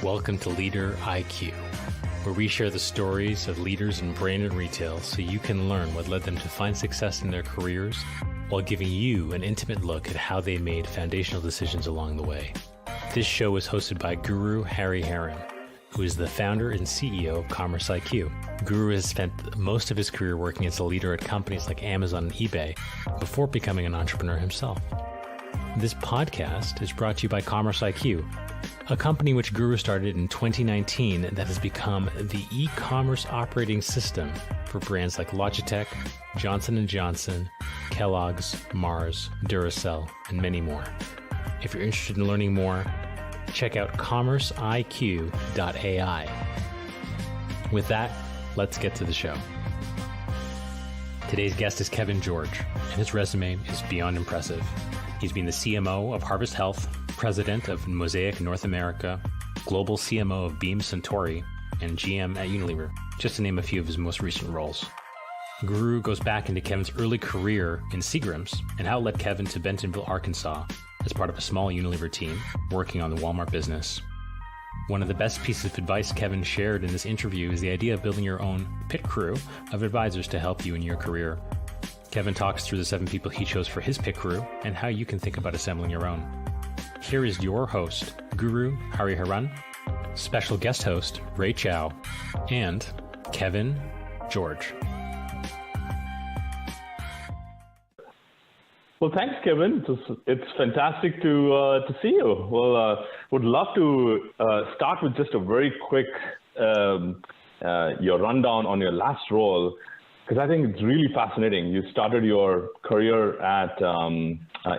Welcome to LeaderIQ, where we share the stories of leaders in brand and retail so you can learn what led them to find success in their careers while giving you an intimate look at how they made foundational decisions along the way. This show is hosted by Guru Harry Haran, who is the founder and CEO of CommerceIQ. Guru has spent most of his career working as a leader at companies like Amazon and eBay before becoming an entrepreneur himself. This podcast is brought to you by CommerceIQ, a company which Guru started in 2019 that has become the e-commerce operating system for brands like Logitech, Johnson & Johnson, Kellogg's, Mars, Duracell, and many more. If you're interested in learning more, check out commerceiq.ai. With that, let's get to the show. Today's guest is Kevin George, and his resume is beyond impressive. He's been the CMO of Harvest Health, President of Mosaic North America, Global CMO of Beam Suntory, and GM at Unilever, just to name a few of his most recent roles. Guru goes back into Kevin's early career in Seagram's and how it led Kevin to Bentonville, Arkansas, as part of a small Unilever team working on the Walmart business. One of the best pieces of advice Kevin shared in this interview is the idea of building your own pit crew of advisors to help you in your career. Kevin talks through the 7 people he chose for his pit crew and how you can think about assembling your own. Here is your host, Guru Hari Haran, special guest host, Ray Chow, and Kevin George. Well, thanks, Kevin. It's fantastic to see you. Well, would love to start with just a very quick your rundown on your last role, because I think it's really fascinating. You started your career at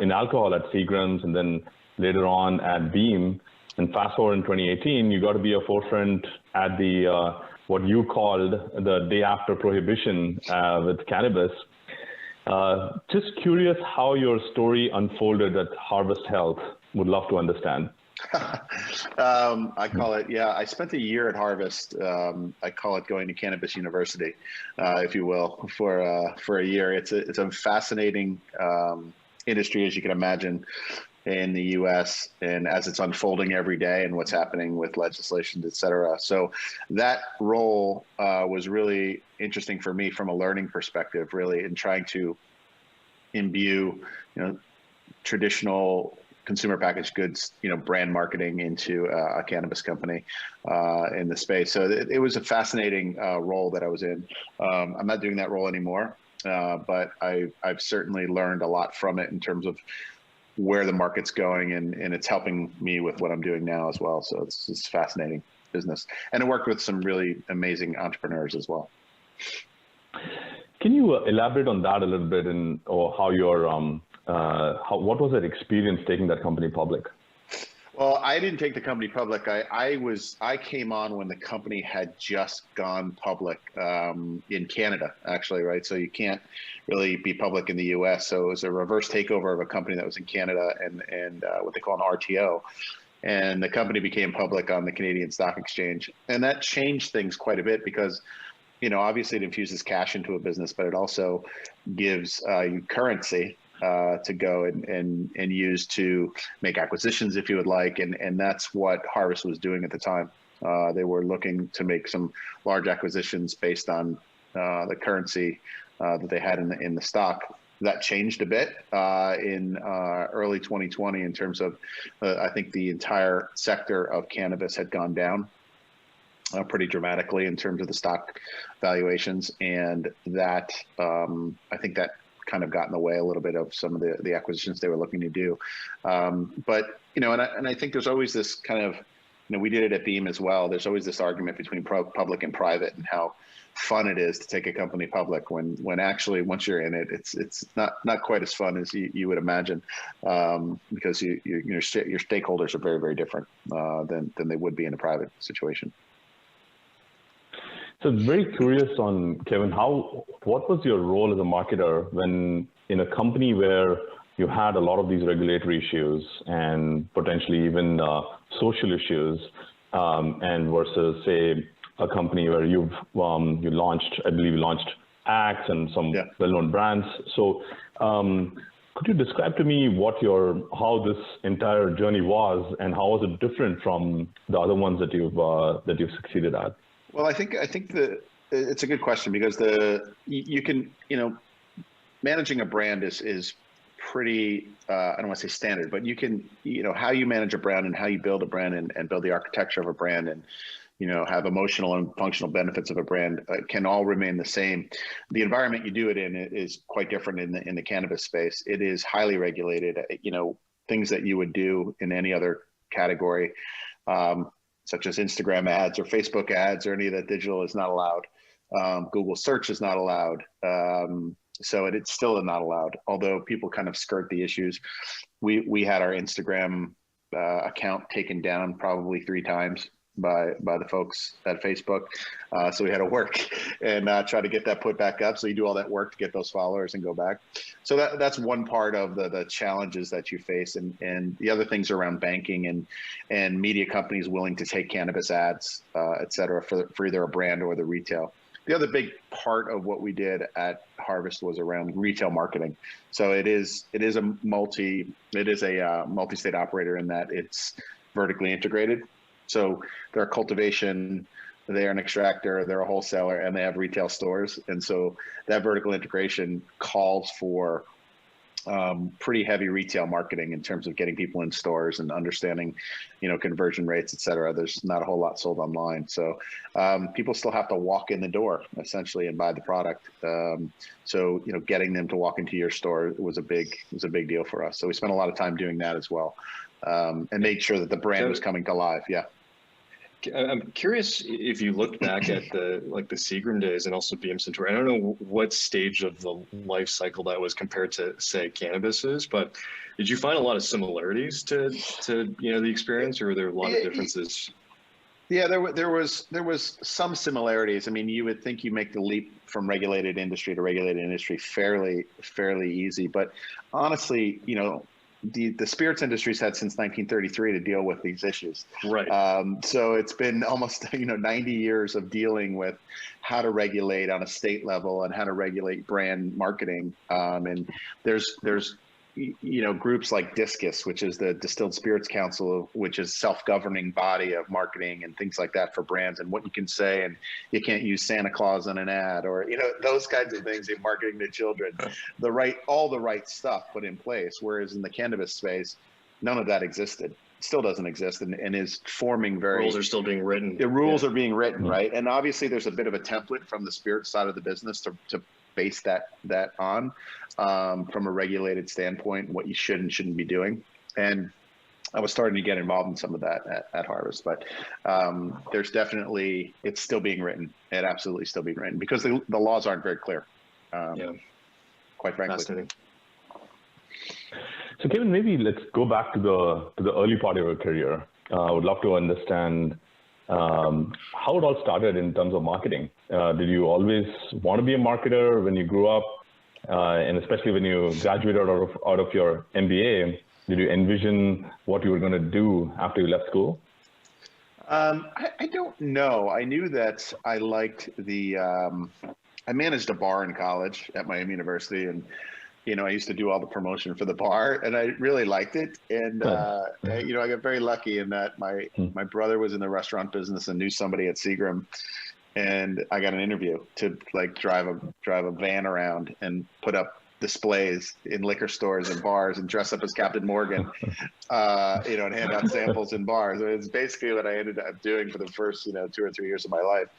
in alcohol at Seagram's, and then later on at Beam. And fast forward in 2018, you got to be a forefront at the what you called the day after prohibition with cannabis. Just curious how your story unfolded at Harvest Health. Would love to understand. I call it, I spent a year at Harvest. I call it going to Cannabis University, if you will, for a year. It's a fascinating industry, as you can imagine, in the U.S. and as it's unfolding every day and what's happening with legislation, et cetera. So that role was really interesting for me from a learning perspective, really, in trying to imbue, traditional consumer packaged goods, brand marketing into a cannabis company in the space. So it was a fascinating role that I was in. I'm not doing that role anymore, but I've certainly learned a lot from it in terms of where the market's going, and it's helping me with what I'm doing now as well. So it's fascinating business. And I worked with some really amazing entrepreneurs as well. Can you elaborate on that a little bit, or how your what was that experience taking that company public? Well, I didn't take the company public. I came on when the company had just gone public in Canada, actually, right? So you can't really be public in the US. So it was a reverse takeover of a company that was in Canada and what they call an RTO. And the company became public on the Canadian Stock Exchange. And that changed things quite a bit because, obviously it infuses cash into a business, but it also gives you currency to go and use to make acquisitions if you would like. And that's what Harvest was doing at the time. They were looking to make some large acquisitions based on the currency that they had in the stock. That changed a bit in early 2020 in terms of, I think the entire sector of cannabis had gone down pretty dramatically in terms of the stock valuations. And that, I think that kind of got in the way a little bit of some of the acquisitions they were looking to do. But, and I think there's always this kind of, we did it at Beam as well. There's always this argument between public and private and how fun it is to take a company public when actually once you're in it, it's not quite as fun as you would imagine, because your stakeholders are very, very different than they would be in a private situation. So very curious on, Kevin, what was your role as a marketer when in a company where you had a lot of these regulatory issues and potentially even social issues, and versus, say, a company where you launched Axe and some well-known brands. So Could you describe to me how this entire journey was, and how was it different from the other ones that you've succeeded at? Well, I think it's a good question, because you can, managing a brand is pretty, I don't want to say standard, but you can, how you manage a brand and how you build a brand and build the architecture of a brand and, have emotional and functional benefits of a brand can all remain the same. The environment you do it in is quite different in the cannabis space. It is highly regulated. Things that you would do in any other category, such as Instagram ads or Facebook ads or any of that digital, is not allowed. Google search is not allowed. So it's still not allowed, although people kind of skirt the issues. We had our Instagram account taken down probably 3 times by the folks at Facebook. So we had to work and try to get that put back up. So you do all that work to get those followers and go back. So that's one part of the challenges that you face. And the other things around banking and media companies willing to take cannabis ads, et cetera, for either a brand or the retail. The other big part of what we did at Harvest was around retail marketing. So it is a multi-state operator in that it's vertically integrated. So they're a cultivation, they're an extractor, they're a wholesaler, and they have retail stores. And so that vertical integration calls for pretty heavy retail marketing in terms of getting people in stores and understanding, conversion rates, et cetera. There's not a whole lot sold online. So people still have to walk in the door essentially and buy the product. So, getting them to walk into your store was a big deal for us. So we spent a lot of time doing that as well, and made sure that the brand was coming to life. Yeah. I'm curious if you looked back at the Seagram days and also Beam Suntory. I don't know what stage of the life cycle that was compared to, say, cannabis is, but did you find a lot of similarities to the experience, or were there a lot of differences? Yeah, there was some similarities. I mean, you would think you make the leap from regulated industry to regulated industry fairly easy, but honestly, the spirits industry's had since 1933 to deal with these issues. Right. So it's been almost 90 years of dealing with how to regulate on a state level and how to regulate brand marketing. And there's groups like DISCUS, which is the Distilled Spirits Council, which is self-governing body of marketing and things like that for brands, and what you can say, and you can't use Santa Claus on an ad, or those kinds of things in marketing to children. All the right stuff put in place. Whereas in the cannabis space, none of that existed. Still doesn't exist, and is forming very. Rules are still being written. The rules are being written, right? And obviously, there's a bit of a template from the spirits side of the business to base that on from a regulated standpoint, what you should and shouldn't be doing. And I was starting to get involved in some of that at Harvest, but there's definitely, it's still being written. It absolutely still being written because the laws aren't very clear. Quite frankly. Fascinating. So Kevin, maybe let's go back to the early part of your career. I would love to understand how it all started in terms of marketing. Did you always want to be a marketer when you grew up? And especially when you graduated out of your MBA, did you envision what you were going to do after you left school? I don't know. I knew that I liked I managed a bar in college at Miami University, and I used to do all the promotion for the bar, and I really liked it. And I got very lucky in that my brother was in the restaurant business and knew somebody at Seagram, and I got an interview to drive a van around and put up displays in liquor stores and bars and dress up as Captain Morgan, and hand out samples in bars. It's basically what I ended up doing for the first 2 or 3 years of my life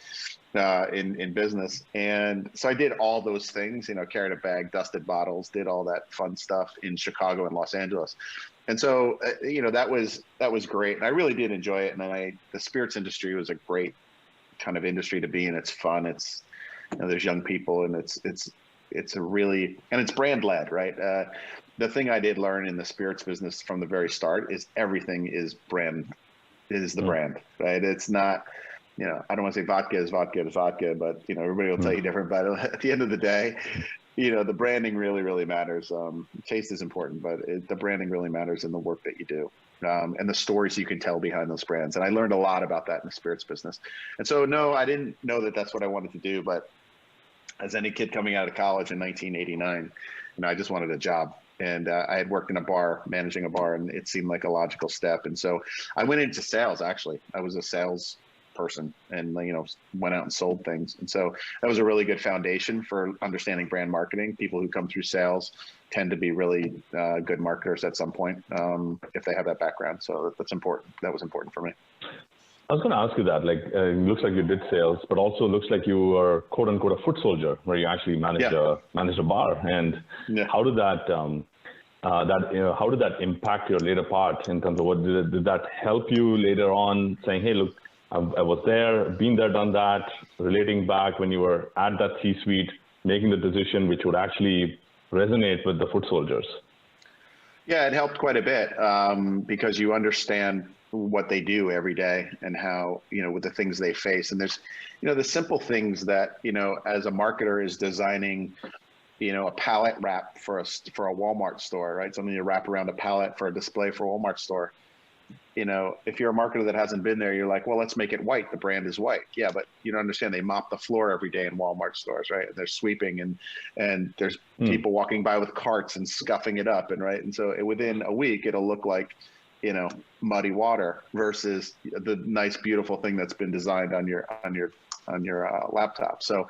in business. And so I did all those things, carried a bag, dusted bottles, did all that fun stuff in Chicago and Los Angeles. And so, that was great. And I really did enjoy it. And then the spirits industry was a great kind of industry to be in. It's fun. It's, there's young people, and it's a really, and it's brand led, right? The thing I did learn in the spirits business from the very start is everything is brand, is the brand, right? It's not, I don't want to say vodka is vodka, but everybody will tell you different. But at the end of the day, the branding really, really matters. Taste is important, but the branding really matters in the work that you do. And the stories you can tell behind those brands. And I learned a lot about that in the spirits business. And so, no, I didn't know that that's what I wanted to do, but as any kid coming out of college in 1989, I just wanted a job. And I had worked in a bar, managing a bar, and it seemed like a logical step. And so I went into sales. Actually, I was a sales person, and went out and sold things. And so that was a really good foundation for understanding brand marketing. People who come through sales tend to be really good marketers at some point if they have that background. So that's important. That was important for me. I was going to ask you that. Like, it looks like you did sales, but also looks like you were "quote unquote" a foot soldier, where you actually managed a bar. And how did that how did that impact your later part in terms of what did that help you later on, saying, hey, look, I was there, been there, done that, relating back when you were at that C-suite, making the decision which would actually resonate with the foot soldiers? Yeah, it helped quite a bit because you understand what they do every day and how, with the things they face. And there's, the simple things that, as a marketer is designing, a pallet wrap for a Walmart store, right? Something you wrap around a pallet for a display for a Walmart store. If you're a marketer that hasn't been there, you're like, well, let's make it white. The brand is white. Yeah, but you don't understand. They mop the floor every day in Walmart stores, right? They're sweeping and there's people walking by with carts and scuffing it up, and so within a week it'll look like, muddy water versus the nice, beautiful thing that's been designed on your laptop. So,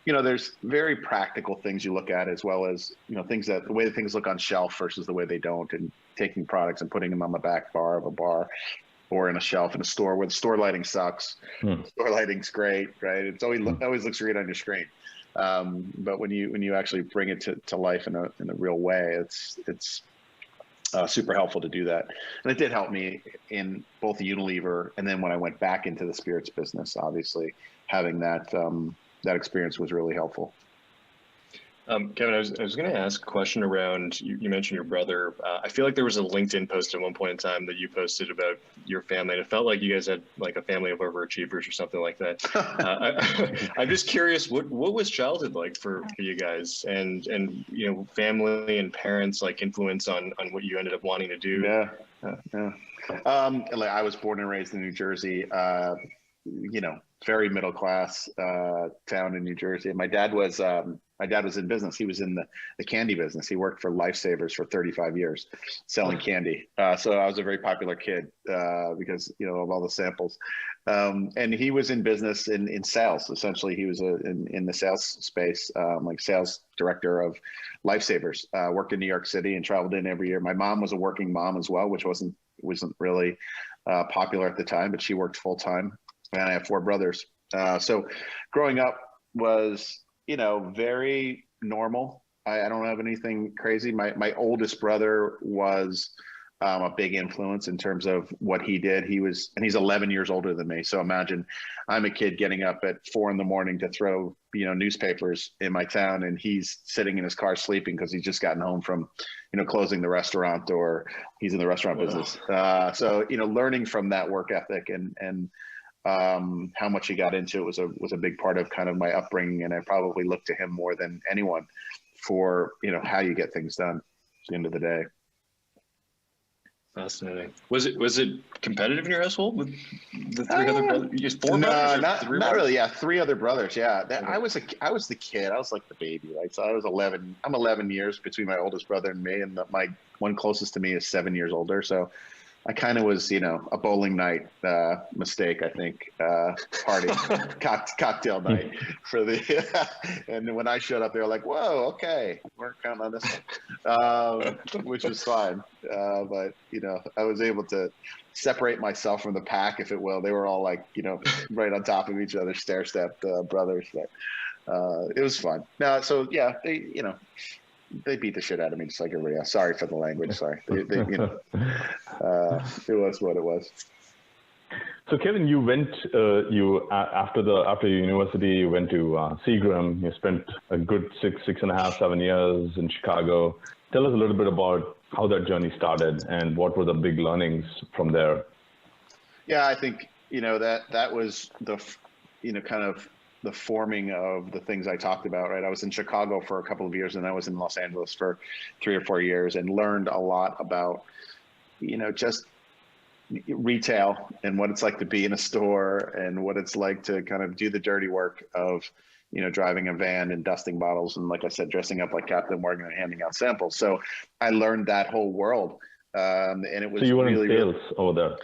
there's very practical things you look at, as well as, things the way things look on shelf versus the way they don't, and taking products and putting them on the back bar of a bar or in a shelf in a store where the store lighting sucks. Store lighting's great, right? It's always looks great on your screen. But when you actually bring it to life in a real way, it's super helpful to do that. And it did help me in both Unilever and then when I went back into the spirits business. Obviously, having that experience was really helpful. Kevin, I was going to ask a question around, you mentioned your brother. I feel like there was a LinkedIn post at one point in time that you posted about your family, and it felt like you guys had like a family of overachievers or something like that. I'm just curious, what was childhood like for you guys, and family and parents, like, influence on what you ended up wanting to do? Yeah. I was born and raised in New Jersey. Very middle class town in New Jersey. And my dad was in business. He was in the candy business. He worked for Lifesavers for 35 years selling candy. So I was a very popular kid because, of all the samples. And he was in business in sales. Essentially, he was in the sales space, like sales director of Lifesavers. Worked in New York City and traveled in every year. My mom was a working mom as well, which wasn't really popular at the time, but she worked full time. And I have 4 brothers. So growing up was, very normal. I don't have anything crazy. My oldest brother was a big influence in terms of what he did. And he's 11 years older than me. So imagine I'm a kid getting up at 4 a.m. to throw, newspapers in my town, and he's sitting in his car sleeping because he's just gotten home from, closing the restaurant, or he's in the restaurant business. So, learning from that work ethic and how much he got into it was a big part of kind of my upbringing, and I probably look to him more than anyone for how you get things done at the end of the day. Fascinating. Was it competitive in your household with the 3 other brothers? Just 4 brothers? Not really. Yeah, 3 other brothers. Yeah, I was the kid. I was like the baby, right? So I was 11. I'm 11 years between my oldest brother and me, and my one closest to me is 7 years older. So I kind of was, a bowling night mistake, I think, party, cocktail night for and when I showed up, they were like, whoa, okay, we're counting on this one, which was fine. But, I was able to separate myself from the pack, if it will. They were all like, right on top of each other, stair-stepped brothers. But it was fun. No, so yeah, they beat the shit out of me just like everybody else. Sorry for the language. Sorry. It was what it was. So Kevin, you went, after your university, you went to Seagram. You spent a good 6.5, 7 years in Chicago. Tell us a little bit about how that journey started and what were the big learnings from there. Yeah, I think, that was the, kind of the forming of the things I talked about, right? I was in Chicago for a couple of years, and I was in Los Angeles for 3 or 4 years, and learned a lot about, just retail and what it's like to be in a store, and what it's like to kind of do the dirty work of, driving a van and dusting bottles. And like I said, dressing up like Captain Morgan and handing out samples. So I learned that whole world. And it was so you were really, in sales over there.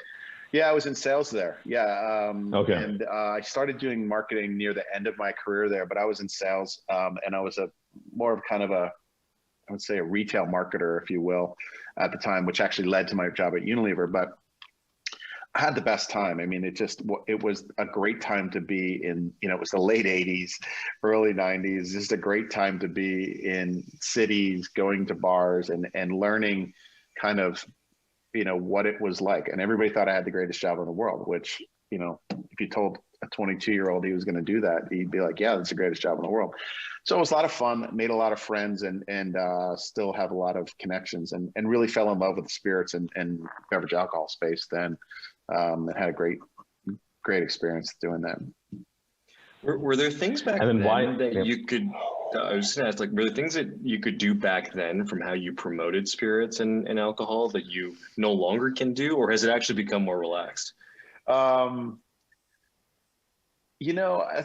Yeah, I was in sales there. Yeah. Okay. And I started doing marketing near the end of my career there, but I was in sales, and I was more of kind of I would say a retail marketer, if you will, at the time, which actually led to my job at Unilever. But I had the best time. I mean, it was a great time to be in, it was the late 80s, early 90s, just a great time to be in cities, going to bars and learning kind of, what it was like. And everybody thought I had the greatest job in the world, which, if you told a 22-year-old he was going to do that, he'd be like, yeah, that's the greatest job in the world. So it was a lot of fun, made a lot of friends, and still have a lot of connections, and really fell in love with the spirits and beverage alcohol space then, and had a great experience doing that. Were there things back then that you could, I was just gonna ask, like, were there things that you could do back then from how you promoted spirits and alcohol that you no longer can do, or has it actually become more relaxed? That's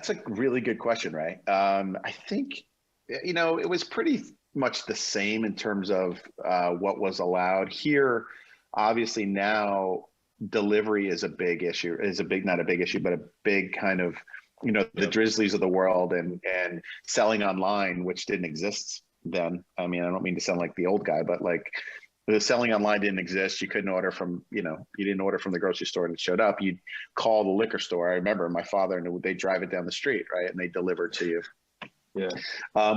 a really good question, right? I think, it was pretty much the same in terms of what was allowed here. Obviously now delivery is a big issue, not a big issue, but a big kind of, the Drizzlies of the world and selling online, which didn't exist then. I mean, I don't mean to sound like the old guy, but like the selling online didn't exist. You couldn't order from, you didn't order from the grocery store and it showed up. You'd call the liquor store. I remember my father, and they drive it down the street, right? And they deliver to you. Yeah.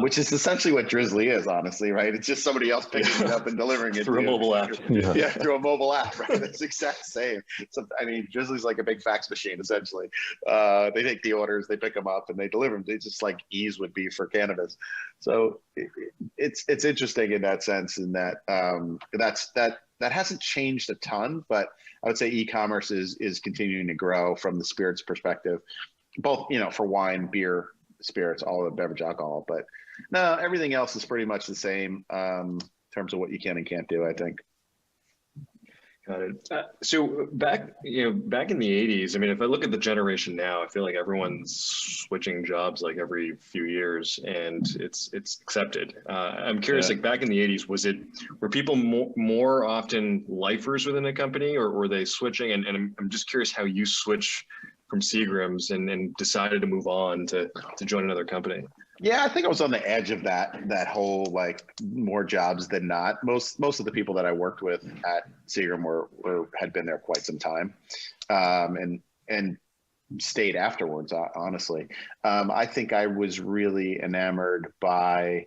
Which is essentially what Drizzly is, honestly, right? It's just somebody else picking it up and delivering it through a mobile app. Yeah, through a mobile app, right? That's the exact same. So, I mean, Drizzly's like a big fax machine, essentially. They take the orders, they pick them up, and they deliver them. It's just like ease would be for cannabis. So it's interesting in that sense, in that that hasn't changed a ton, but I would say e-commerce is continuing to grow from the spirits perspective, both for wine, beer, spirits, all of the beverage alcohol. But no, everything else is pretty much the same in terms of what you can and can't do, I think. Got it. So back in the 80s, I mean, if I look at the generation now, I feel like everyone's switching jobs like every few years, and it's accepted. I'm curious, like back in the 80s, were people more often lifers within a company, or were they switching? And I'm just curious how you switch from Seagram's and decided to move on to join another company. Yeah, I think I was on the edge of that whole, like, more jobs than not. Most of the people that I worked with at Seagram had been there quite some time, and stayed afterwards. Honestly, I think I was really enamored by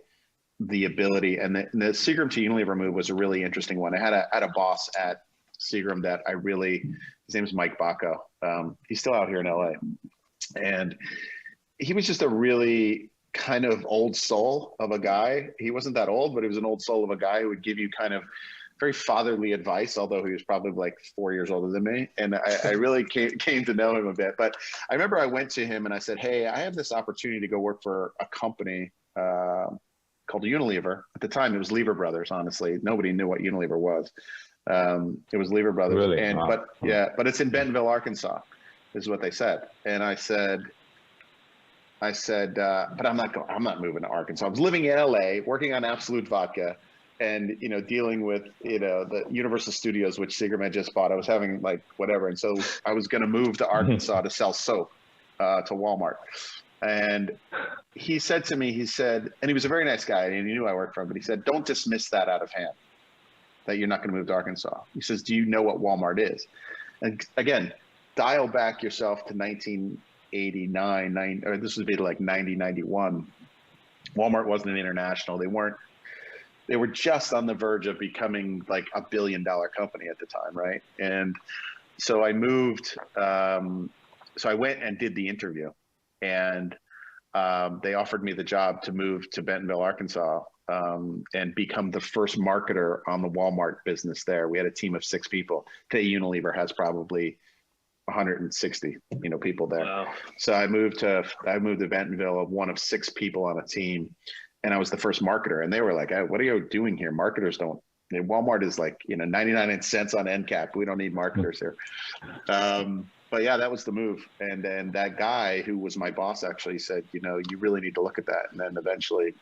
the ability, and the Seagram to Unilever move was a really interesting one. I had a boss at Seagram that his name is Mike Bacco. He's still out here in LA, and he was just a really kind of old soul of a guy. He wasn't that old, but he was an old soul of a guy who would give you kind of very fatherly advice, although he was probably like 4 years older than me. And I really came to know him a bit. But I remember I went to him and I said, hey, I have this opportunity to go work for a company called Unilever. At the time, it was Lever Brothers, honestly. Nobody knew what Unilever was. It was Lever Brothers. Really? But it's in Bentonville, Arkansas, is what they said. And I said, but I'm not moving to Arkansas. I was living in LA, working on Absolute Vodka, and dealing with the Universal Studios, which Seagram had just bought. I was having like whatever, and so I was going to move to Arkansas to sell soap to Walmart. And he said to me, and he was a very nice guy, and he knew I worked for him, but he said, don't dismiss that out of hand, that you're not going to move to Arkansas. He says, do you know what Walmart is? And again, dial back yourself to 1989, or this would be like 90, 91. Walmart wasn't an international. They were just on the verge of becoming like $1 billion company at the time, right? And so I moved, so I went and did the interview, and they offered me the job to move to Bentonville, Arkansas, and become the first marketer on the Walmart business there. We had a team of 6 people. Today, Unilever has probably 160, people there. Wow. So I moved to Bentonville, one of 6 people on a team, and I was the first marketer. And they were like, hey, what are you doing here? Marketers don't, Walmart is like, 99 cents on end cap. We don't need marketers here. But yeah, that was the move. And then that guy who was my boss actually said, you really need to look at that. And then eventually,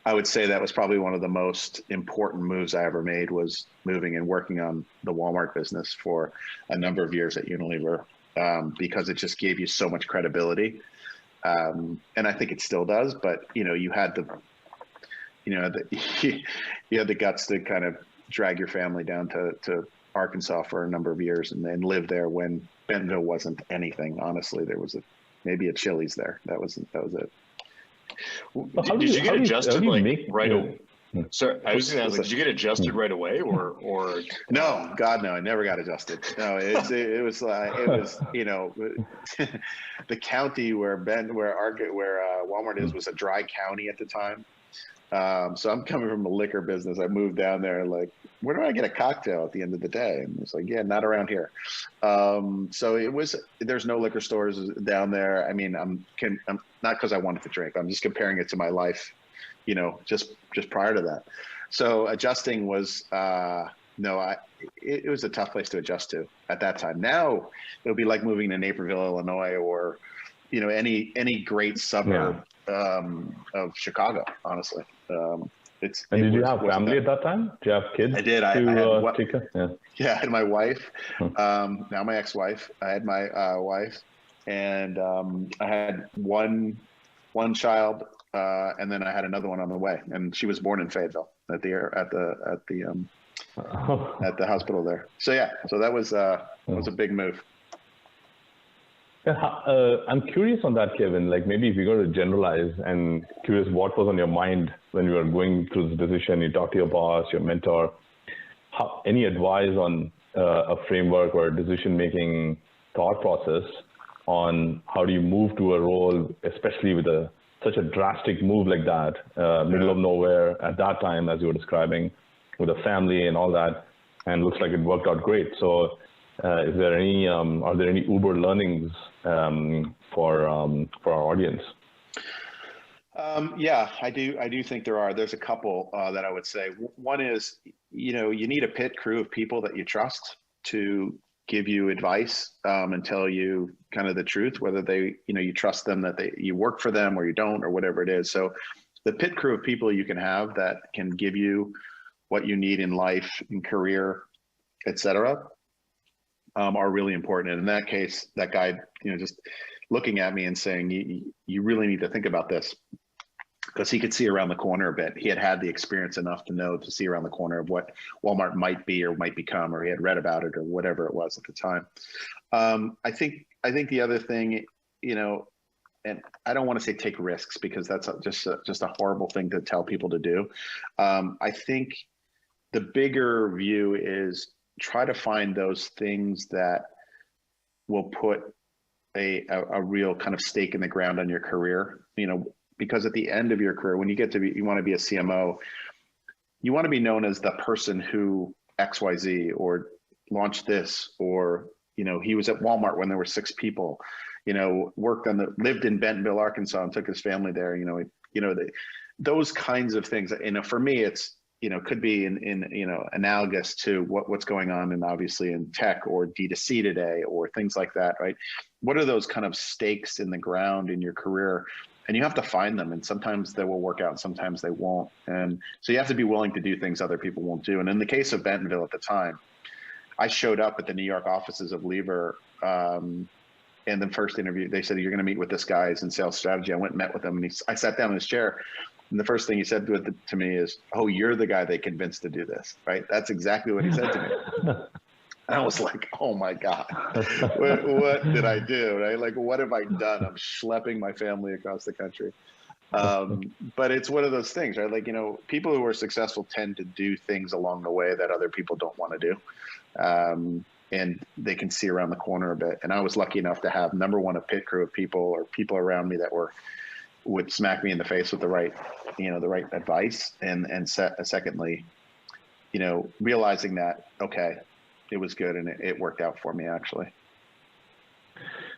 I would say that was probably one of the most important moves I ever made, was moving and working on the Walmart business for a number of years at Unilever, because it just gave you so much credibility. And I think it still does, but you had you had the guts to kind of drag your family down to Arkansas for a number of years and then live there when Bentonville wasn't anything. Honestly, there was maybe a Chili's there. That was it. Did you get adjusted right away? Sorry, I was going to ask, did you get adjusted right away or? No, God, no, I never got adjusted. No, it was the county where Walmart was a dry county at the time. So I'm coming from a liquor business. I moved down there like, where do I get a cocktail at the end of the day? And it's like, yeah, not around here. So there's no liquor stores down there. I mean, I'm not because I wanted to drink. I'm just comparing it to my life, just prior to that. So adjusting was, it was a tough place to adjust to at that time. Now it'll be like moving to Naperville, Illinois, or, any great suburb of Chicago, honestly. Did you have family at that time? Did you have kids? I did. I had my wife, now my ex-wife. I had my wife, and I had one child, and then I had another one on the way, and she was born in Fayetteville at the hospital there. So yeah, so that was a big move. I'm curious on that, Kevin. Like maybe if you go to generalize, and curious what was on your mind when you were going through this decision. You talked to your boss, your mentor. Any advice on a framework or a decision-making thought process on how do you move to a role, especially with such a drastic move like that, middle of nowhere at that time, as you were describing, with a family and all that, and looks like it worked out great. So. Are there any Uber learnings for our audience? Yeah, I do think there are. There's a couple that I would say. One is, you need a pit crew of people that you trust to give you advice and tell you kind of the truth, whether you trust them, that you work for them or you don't, or whatever it is. So the pit crew of people you can have that can give you what you need in life, in career, et cetera, are really important. And in that case, that guy, just looking at me and saying, you really need to think about this, because he could see around the corner a bit. He had the experience enough to see around the corner of what Walmart might be or might become, or he had read about it or whatever it was at the time. I think the other thing, and I don't want to say take risks, because that's just a horrible thing to tell people to do. I think the bigger view is try to find those things that will put a real kind of stake in the ground on your career, because at the end of your career, when you you want to be a CMO, you want to be known as the person who XYZ, or launched this, or, he was at Walmart when there were 6 people, lived in Bentonville, Arkansas, and took his family there, those kinds of things. For me, it's, could be in analogous to what's going on, and obviously in tech or D2C today, or things like that, right? What are those kind of stakes in the ground in your career? And you have to find them, and sometimes they will work out, and sometimes they won't. And so you have to be willing to do things other people won't do. And in the case of Bentonville at the time, I showed up at the New York offices of Lever, and the first interview, they said, you're going to meet with this guy, he's in sales strategy. I went and met with him, and I sat down in his chair. And the first thing he said to me is, "Oh, you're the guy they convinced to do this," right? That's exactly what he said to me. And I was like, "Oh my God, what did I do? Right? Like, what have I done? I'm schlepping my family across the country." But it's one of those things, right? Like, people who are successful tend to do things along the way that other people don't want to do. And they can see around the corner a bit. And I was lucky enough to have, number one, a pit crew of people, or people around me that would smack me in the face with the right advice. And secondly, realizing that, okay, it was good and it worked out for me, actually.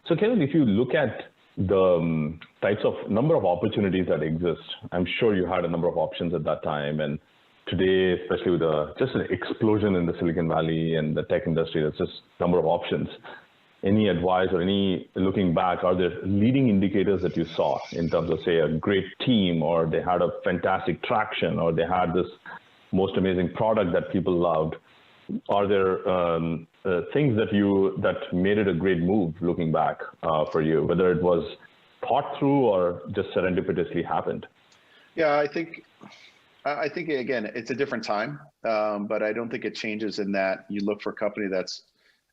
So Kevin, if you look at the types of number of opportunities that exist, I'm sure you had a number of options at that time, and today, especially with just an explosion in the Silicon Valley and the tech industry, there's just a number of options. Any advice or any looking back, are there leading indicators that you saw in terms of, say, a great team, or they had a fantastic traction, or they had this most amazing product that people loved? Are there things that made it a great move looking back for you, whether it was thought through or just serendipitously happened? Yeah, I think again, it's a different time, but I don't think it changes in that you look for a company that's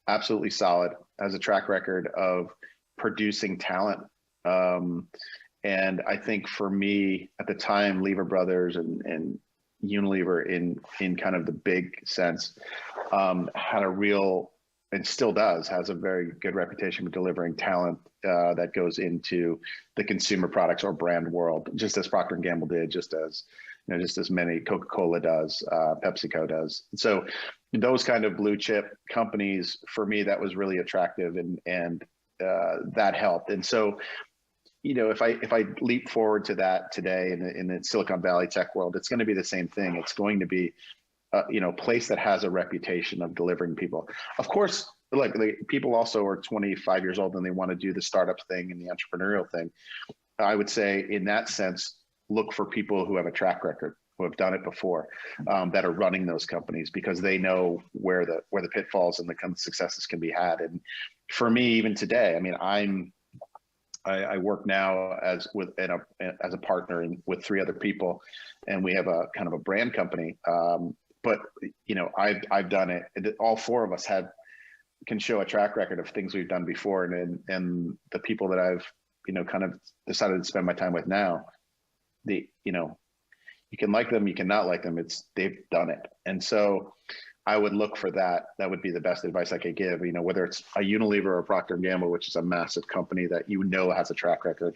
absolutely solid, has a track record of producing talent. And I think for me at the time, Lever Brothers and Unilever in kind of the big sense, had a real, and still does, has a very good reputation for delivering talent that goes into the consumer products or brand world, just as Procter & Gamble did, just as many, Coca-Cola does, PepsiCo does. And so those kind of blue chip companies, for me, that was really attractive, and that helped. And so, if I leap forward to that today in the Silicon Valley tech world, it's going to be the same thing. It's going to be, a place that has a reputation of delivering people. Of course, look, people also are 25 years old and they want to do the startup thing and the entrepreneurial thing. I would say in that sense, look for people who have a track record, who have done it before, that are running those companies, because they know where the pitfalls and the kind of successes can be had. And for me, even today, I mean, I work now as a partner with 3 other people, and we have a kind of a brand company. But I've done it. All 4 of us can show a track record of things we've done before, and the people that I've kind of decided to spend my time with now, you can like them, you can not like them. They've done it, and so I would look for that. That would be the best advice I could give. Whether it's a Unilever or Procter & Gamble, which is a massive company that has a track record,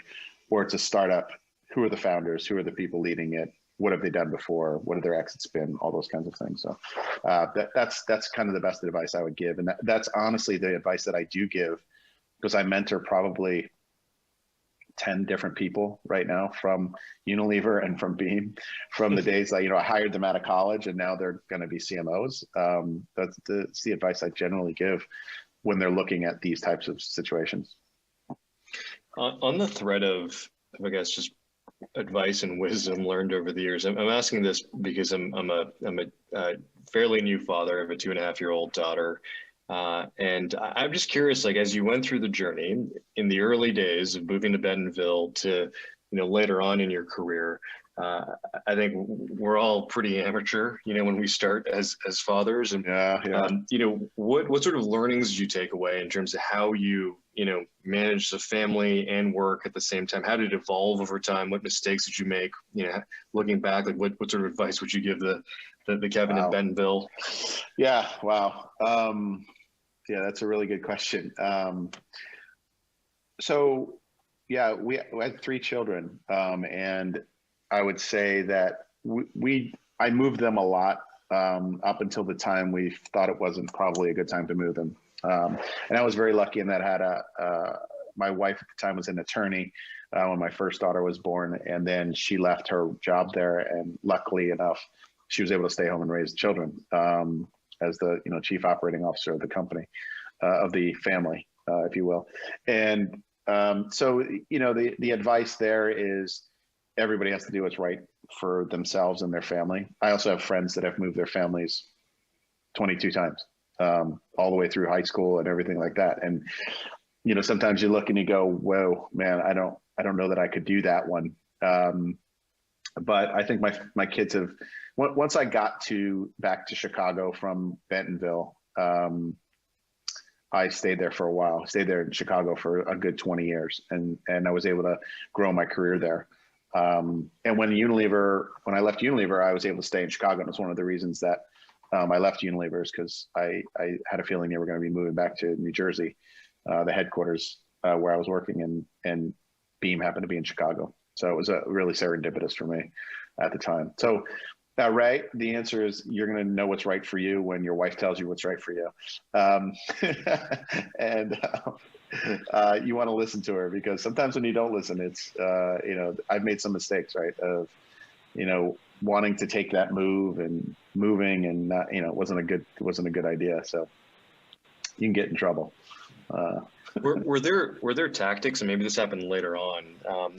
or it's a startup. Who are the founders? Who are the people leading it? What have they done before? What have their exits been? All those kinds of things. So that's kind of the best advice I would give, and that's honestly the advice that I do give, because I mentor probably 10 different people right now from Unilever and from Beam, from the days I hired them out of college, and now they're going to be CMOs. That's the advice I generally give when they're looking at these types of situations. On the thread of, I guess, just advice and wisdom learned over the years, I'm asking this because I'm a fairly new father. I have a 2.5-year-old daughter. And I'm just curious, like, as you went through the journey in the early days of moving to Bentonville to, later on in your career, I think we're all pretty amateur, when we start as fathers. And, what sort of learnings did you take away in terms of how you, manage the family and work at the same time? How did it evolve over time? What mistakes did you make? Looking back, like what sort of advice would you give the Kevin in Bentonville? Yeah. Wow. Yeah, that's a really good question. So yeah, we had 3 children, and I would say that I moved them a lot up until the time we thought it wasn't probably a good time to move them. And I was very lucky in that I had my wife at the time was an attorney when my first daughter was born, and then she left her job there, and luckily enough, she was able to stay home and raise the children as the chief operating officer of the company, of the family, if you will. And so the advice there is everybody has to do what's right for themselves and their family. I also have friends that have moved their families 22 times, all the way through high school and everything like that. And sometimes you look and you go, whoa, man, I don't know that I could do that one. But I think my kids have, once I got back to Chicago from Bentonville, I stayed there for a while. I stayed there in Chicago for a good 20 years, and I was able to grow my career there. And when I left Unilever, I was able to stay in Chicago. And it's one of the reasons that I left Unilever, is because I had a feeling they were going to be moving back to New Jersey, the headquarters where I was working, and Beam happened to be in Chicago. So it was really serendipitous for me at the time. So Ray, the answer is you're going to know what's right for you when your wife tells you what's right for you. And you want to listen to her, because sometimes when you don't listen, it's, I've made some mistakes, right? Of, wanting to take that move and moving and not, it wasn't a good idea. So you can get in trouble. Were there tactics, and maybe this happened later on,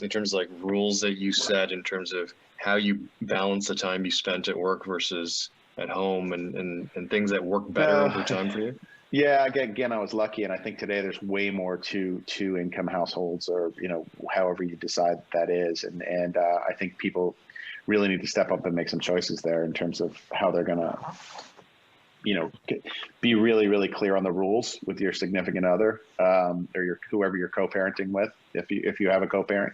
in terms of like rules that you set in terms of how you balance the time you spent at work versus at home, and things that work better over time for you? Yeah, again, I was lucky, and I think today there's way more to two-income households, or however you decide that is, and I think people really need to step up and make some choices there in terms of how they're gonna, be really, really clear on the rules with your significant other, or whoever you're co-parenting with, if you have a co-parent.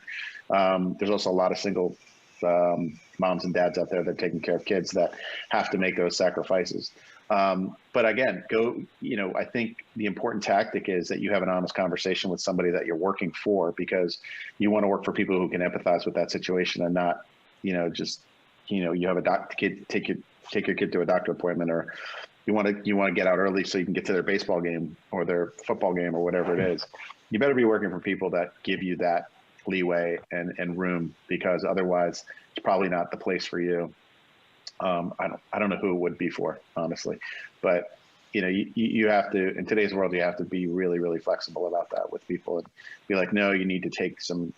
There's also a lot of single moms and dads out there that are taking care of kids that have to make those sacrifices. But again, I think the important tactic is that you have an honest conversation with somebody that you're working for, because you want to work for people who can empathize with that situation, and not, just, you have a kid, take your kid to a doctor appointment, or you want to get out early so you can get to their baseball game or their football game or whatever it is. You better be working for people that give you that leeway and room, because otherwise it's probably not the place for you. I don't know who it would be for, honestly, but you have to, in today's world, you have to be really, really flexible about that with people, and be like, no, you need to take some,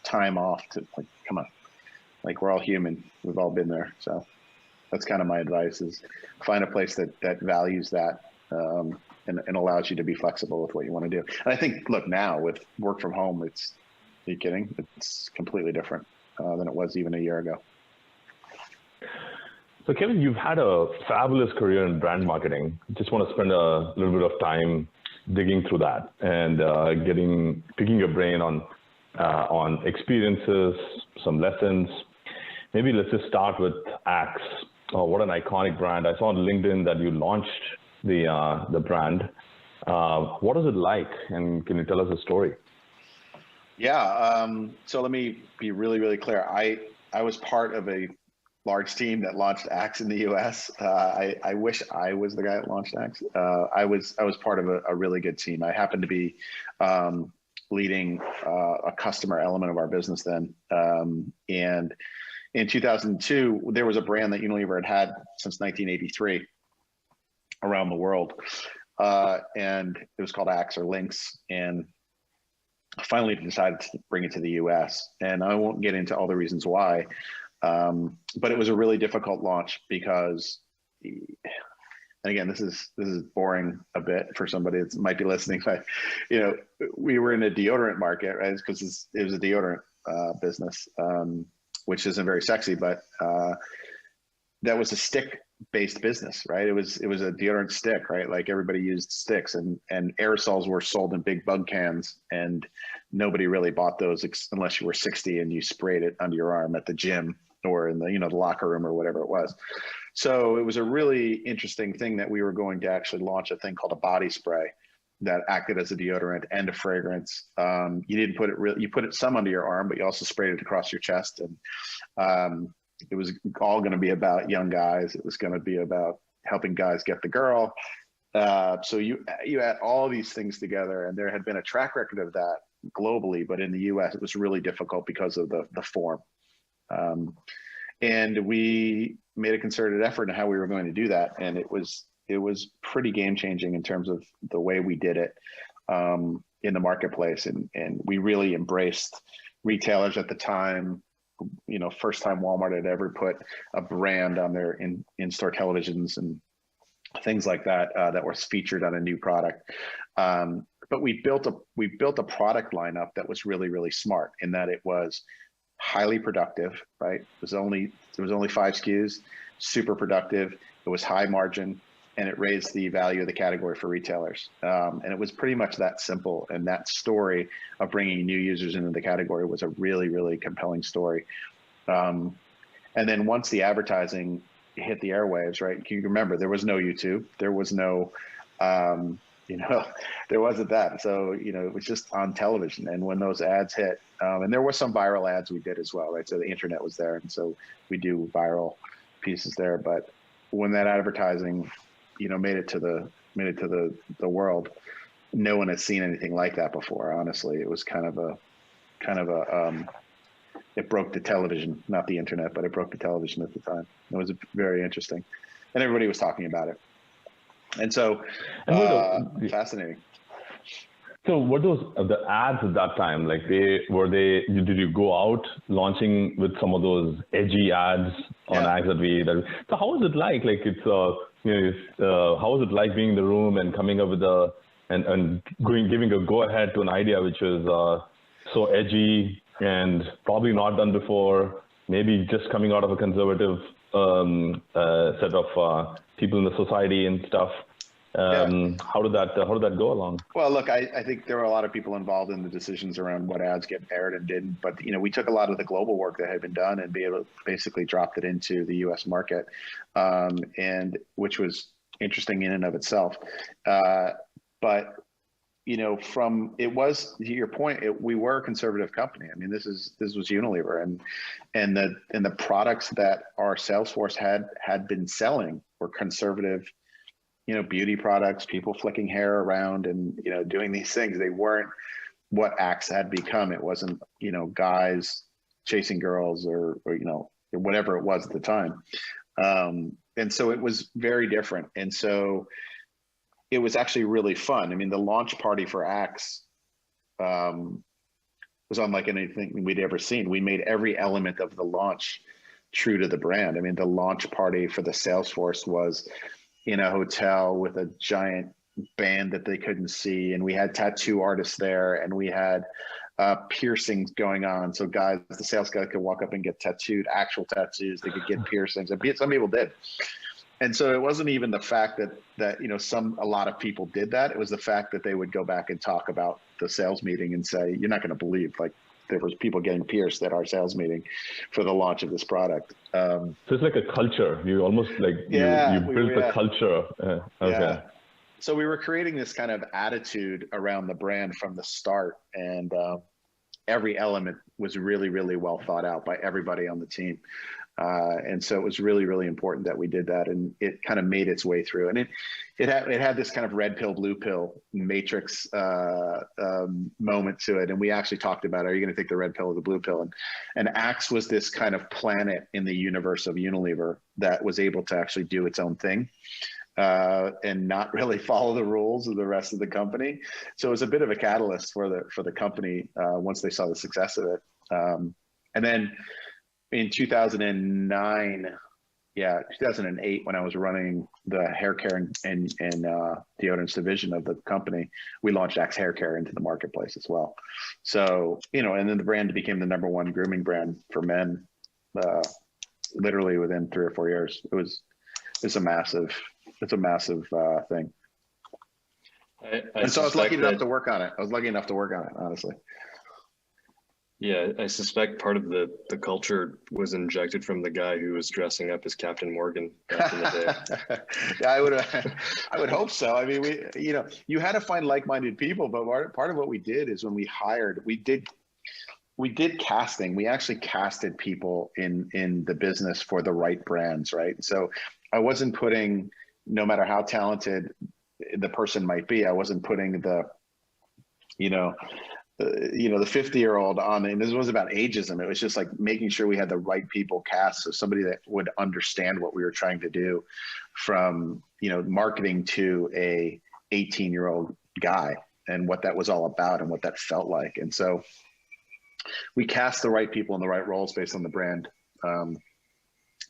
time off to, like, come on, like, we're all human. We've all been there. So that's kind of my advice, is find a place that values that, and allows you to be flexible with what you want to do. And I think, look, now with work from home, are you kidding? It's completely different than it was even a year ago. So Kevin, you've had a fabulous career in brand marketing. Just want to spend a little bit of time digging through that and picking your brain on experiences, some lessons. Maybe let's just start with Axe. Oh, what an iconic brand. I saw on LinkedIn that you launched the brand. What is it like, and can you tell us a story? Yeah, so let me be really, really clear. I was part of a large team that launched Axe in the US. I wish I was the guy that launched Axe. I was part of a really good team. I happened to be leading a customer element of our business then. And in 2002, there was a brand that Unilever had since 1983 around the world. And it was called Axe or Lynx. And finally decided to bring it to the US. And I won't get into all the reasons why, but it was a really difficult launch because, and again, this is boring a bit for somebody that might be listening, but we were in a deodorant market, right? Because it was a deodorant business, which isn't very sexy, but that was a stick-based business, right? It was a deodorant stick, right? Like, everybody used sticks, and aerosols were sold in big bug cans, and nobody really bought those unless you were 60 and you sprayed it under your arm at the gym or in the the locker room or whatever it was. So it was a really interesting thing that we were going to actually launch a thing called a body spray that acted as a deodorant and a fragrance. You didn't put it you put it some under your arm, but you also sprayed it across your chest. And it was all going to be about young guys. It was going to be about helping guys get the girl. So you add all these things together, and there had been a track record of that globally, but in the US, it was really difficult because of the form. And we made a concerted effort in how we were going to do that. And it was pretty game changing in terms of the way we did it in the marketplace. And we really embraced retailers at the time. First time Walmart had ever put a brand on their in-store televisions and things like that, that was featured on a new product. But we built a product lineup that was really, really smart, in that it was highly productive, right? It was only 5 SKUs, super productive. It was high margin, and it raised the value of the category for retailers. And it was pretty much that simple. And that story of bringing new users into the category was a really, really compelling story. And then once the advertising hit the airwaves, right? You remember, there was no YouTube, there was no, there wasn't that. So, it was just on television. And when those ads hit, and there were some viral ads we did as well, right? So the internet was there. And so we do viral pieces there. But when that advertising, made it to the world, no one had seen anything like that before. Honestly, it was kind of a it broke the television, not the internet, but it broke the television at the time. It was very interesting, and everybody was talking about it. And so, fascinating. So what was the ads at that time? Like did you go out launching with some of those edgy ads on ads so how was it like? Like it's, how was it like being in the room and coming up with giving a go ahead to an idea which was so edgy and probably not done before, maybe just coming out of a conservative set of people in the society and stuff. How did that go along? Well, look, I think there were a lot of people involved in the decisions around what ads get aired and didn't, but we took a lot of the global work that had been done and basically dropped it into the U.S. market, and which was interesting in and of itself. But it was, to your point, we were a conservative company. I mean, this was Unilever, and the products that our sales force had been selling were conservative, beauty products, people flicking hair around and, doing these things. They weren't what Axe had become. It wasn't, guys chasing girls or whatever it was at the time. And so it was very different. And so it was actually really fun. I mean, the launch party for Axe was unlike anything we'd ever seen. We made every element of the launch true to the brand. I mean, the launch party for the sales force was in a hotel with a giant band that they couldn't see. And we had tattoo artists there, and we had piercings going on. So the sales guy could walk up and get tattooed, actual tattoos. They could get piercings. Some people did. And so it wasn't even the fact that a lot of people did that. It was the fact that they would go back and talk about the sales meeting and say, you're not going to believe, like, there was people getting pierced at our sales meeting for the launch of this product. So it's like a culture. You almost like you built the culture. Okay. Yeah. So we were creating this kind of attitude around the brand from the start, and every element was really, really well thought out by everybody on the team. And so it was really, really important that we did that, and it kind of made its way through. And it had this kind of red pill, blue pill matrix moment to it. And we actually talked about, are you going to take the red pill or the blue pill? And Axe was this kind of planet in the universe of Unilever that was able to actually do its own thing and not really follow the rules of the rest of the company. So it was a bit of a catalyst for the company once they saw the success of it. And then in 2008, when I was running the hair care and deodorants division of the company, we launched Axe Hair Care into the marketplace as well. So, and then the brand became the #1 grooming brand for men, literally within 3 or 4 years. It's a massive thing. And so I was lucky enough to work on it. Honestly. Yeah, I suspect part of the culture was injected from the guy who was dressing up as Captain Morgan back in the day. Yeah, I would hope so. I mean, you had to find like-minded people, but part of what we did is when we hired, we did casting. We actually casted people in the business for the right brands, right? So I wasn't putting, no matter how talented the person might be, I wasn't putting the 50-year-old on, and this was about ageism. It was just like making sure we had the right people cast. So somebody that would understand what we were trying to do, from, marketing to a 18-year-old guy, and what that was all about and what that felt like. And so we cast the right people in the right roles based on the brand.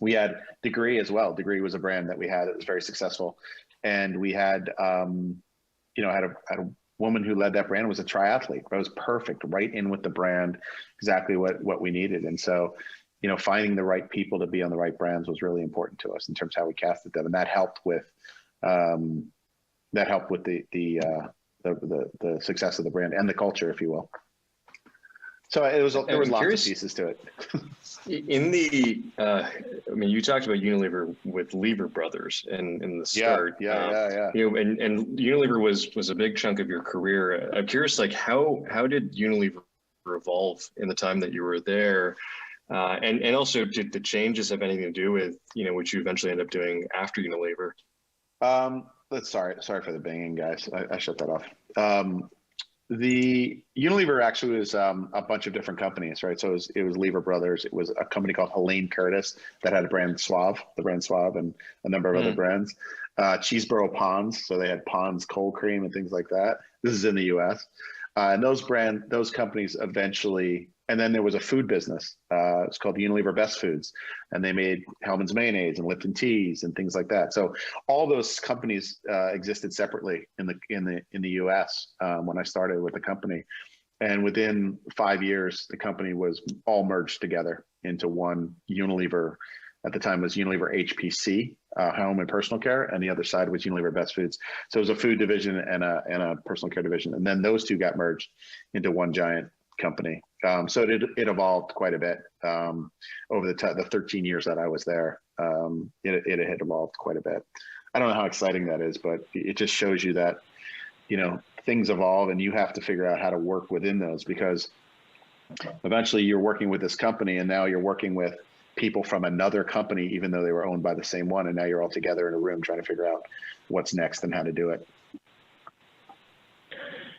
We had Degree as well. Degree was a brand that we had that was very successful. And we had, had a woman who led that brand, was a triathlete. It was perfect, right in with the brand, exactly what we needed. And so, finding the right people to be on the right brands was really important to us in terms of how we casted them, and that helped with the success of the brand and the culture, if you will. So there was lots of pieces to it. In the, you talked about Unilever with Lever Brothers in the start. Yeah. And Unilever was a big chunk of your career. I'm curious, like how did Unilever evolve in the time that you were there? And also, did the changes have anything to do with, what you eventually end up doing after Unilever? Sorry for the banging, guys. I shut that off. The Unilever actually was a bunch of different companies, right? So it was Lever Brothers. It was a company called Helene Curtis that had a brand Suave, the brand Suave, and a number of other brands. Cheeseboro Ponds, so they had Ponds cold cream and things like that. This is in the U.S. And those companies eventually, and then there was a food business. It's called Unilever Best Foods, and they made Hellmann's mayonnaise and Lipton teas and things like that. So all those companies existed separately in the U.S. When I started with the company, and within 5 years, the company was all merged together into one Unilever. At the time, it was Unilever HPC, Home and Personal Care, and the other side was Unilever Best Foods. So it was a food division and a personal care division, and then those two got merged into one giant company. So it evolved quite a bit over the 13 years that I was there. It had evolved quite a bit. I don't know how exciting that is, but it just shows you that, things evolve and you have to figure out how to work within those, because eventually you're working with this company and now you're working with people from another company, even though they were owned by the same one. And now you're all together in a room trying to figure out what's next and how to do it.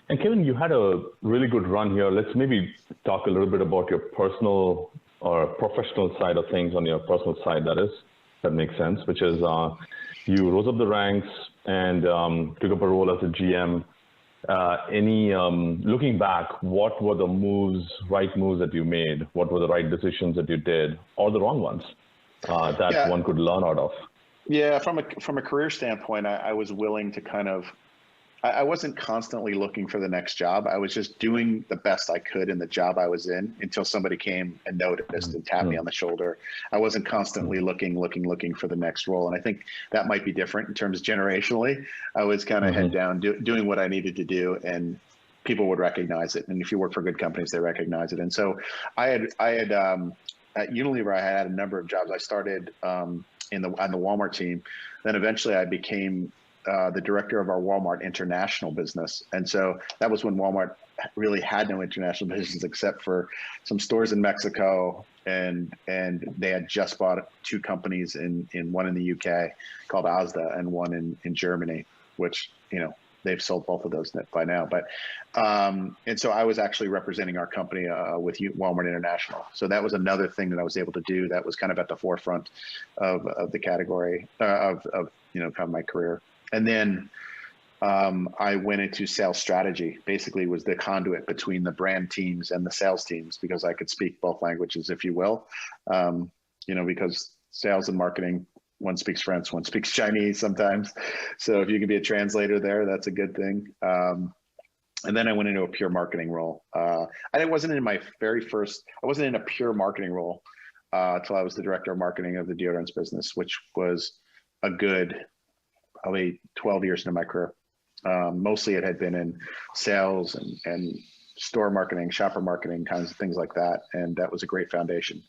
And Kevin, you had a really good run here. Let's maybe talk a little bit about your personal or professional side of things. On your personal side, that makes sense, which is you rose up the ranks and took up a role as a GM. Looking back, what were the right moves that you made? What were the right decisions that you did, or the wrong ones that one could learn out of? Yeah, from a career standpoint, I was willing to I wasn't constantly looking for the next job. I was just doing the best I could in the job I was in until somebody came and noticed and tapped me on the shoulder. I wasn't constantly looking for the next role. And I think that might be different in terms of generationally. I was kind of head down, doing what I needed to do, and people would recognize it. And if you work for good companies, they recognize it. And so I had at Unilever, I had a number of jobs. I started on the Walmart team. Then eventually I became the director of our Walmart international business. And so that was when Walmart really had no international business except for some stores in Mexico. And they had just bought two companies one in the UK called Asda and one in Germany, which, they've sold both of those by now. But, and so I was actually representing our company with Walmart International. So that was another thing that I was able to do that was kind of at the forefront of the category of kind of my career. And then I went into sales strategy, basically was the conduit between the brand teams and the sales teams, because I could speak both languages, if you will, because sales and marketing, one speaks French, one speaks Chinese sometimes. So if you can be a translator there, that's a good thing. And then I went into a pure marketing role. I wasn't in a pure marketing role until I was the director of marketing of the deodorants business, which was a good, probably 12 years into my career. Mostly it had been in sales and store marketing, shopper marketing, kinds of things like that. And that was a great foundation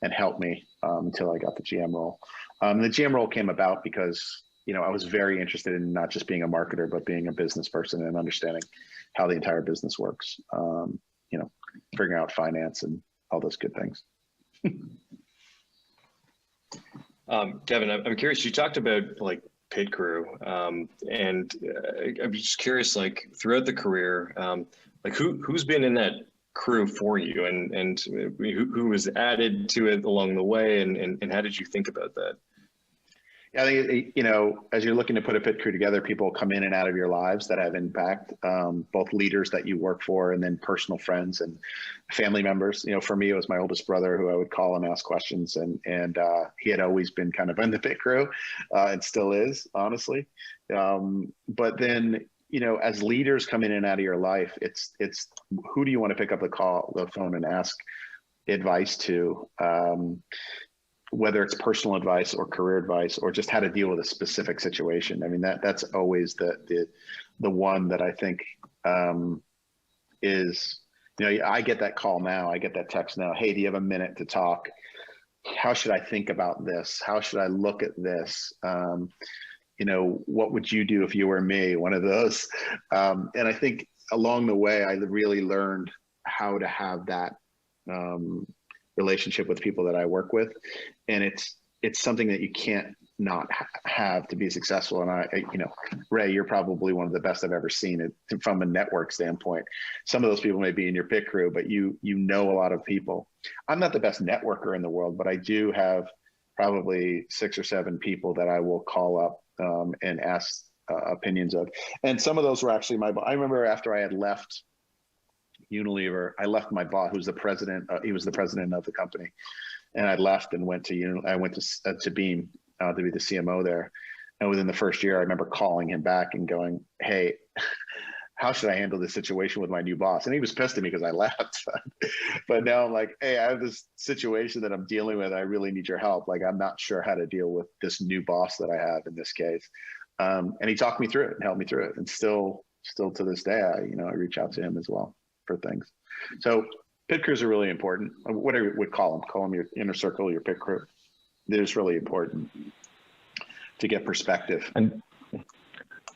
and helped me until I got the GM role. The GM role came about because, I was very interested in not just being a marketer, but being a business person and understanding how the entire business works, figuring out finance and all those good things. Kevin, I'm curious, you talked about pit crew, and I'm just curious, throughout the career, who's been in that crew for you, and who was added to it along the way, and how did you think about that? Yeah, I think, as you're looking to put a pit crew together, people come in and out of your lives that have impact, both leaders that you work for and then personal friends and family members. For me, it was my oldest brother who I would call and ask questions, and he had always been kind of in the pit crew and still is, honestly. But then, as leaders come in and out of your life, it's who do you want to pick up the phone and ask advice to? Whether it's personal advice or career advice or just how to deal with a specific situation. I mean, that's always the one that I think is, I get that call now, I get that text now. Hey, do you have a minute to talk? How should I think about this? How should I look at this? What would you do if you were me? One of those. And I think along the way, I really learned how to have that relationship with people that I work with. And it's something that you can't have to be successful. And Ray, you're probably one of the best I've ever seen it from a network standpoint. Some of those people may be in your pit crew, but you know a lot of people. I'm not the best networker in the world, but I do have probably 6 or 7 people that I will call up and ask opinions of. And some of those were actually I remember after I had left Unilever, I left my boss, who's the president. He was the president of the company, and I left and went to Beam to be the CMO there. And within the first year, I remember calling him back and going, "Hey, how should I handle this situation with my new boss?" And he was pissed at me because I left. But now I'm like, "Hey, I have this situation that I'm dealing with. I really need your help. Like, I'm not sure how to deal with this new boss that I have in this case." And he talked me through it and helped me through it. And still to this day, I reach out to him as well for things. So pit crews are really important. Whatever you would call them your inner circle, your pit crew. They're just really important to get perspective. And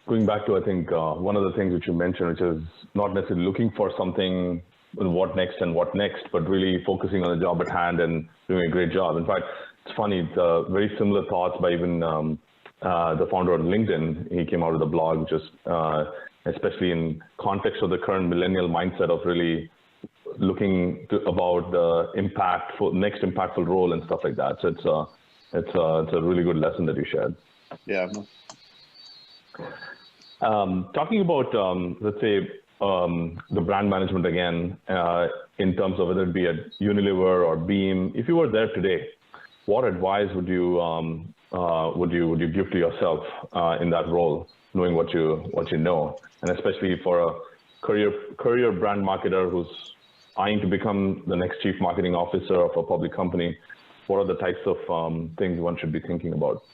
going back to, I think, one of the things which you mentioned, which is not necessarily looking for something, what next, but really focusing on the job at hand and doing a great job. In fact, it's funny, it's very similar thoughts by even the founder of LinkedIn. He came out with a blog just especially in context of the current millennial mindset of really looking about the next impactful role and stuff like that. So it's a really good lesson that you shared. Yeah. Talking about, let's say, the brand management again, in terms of whether it be at Unilever or Beam, if you were there today, what advice would you give to yourself in that role, knowing what you know, and especially for a career brand marketer who's eyeing to become the next chief marketing officer of a public company? What are the types of things one should be thinking about?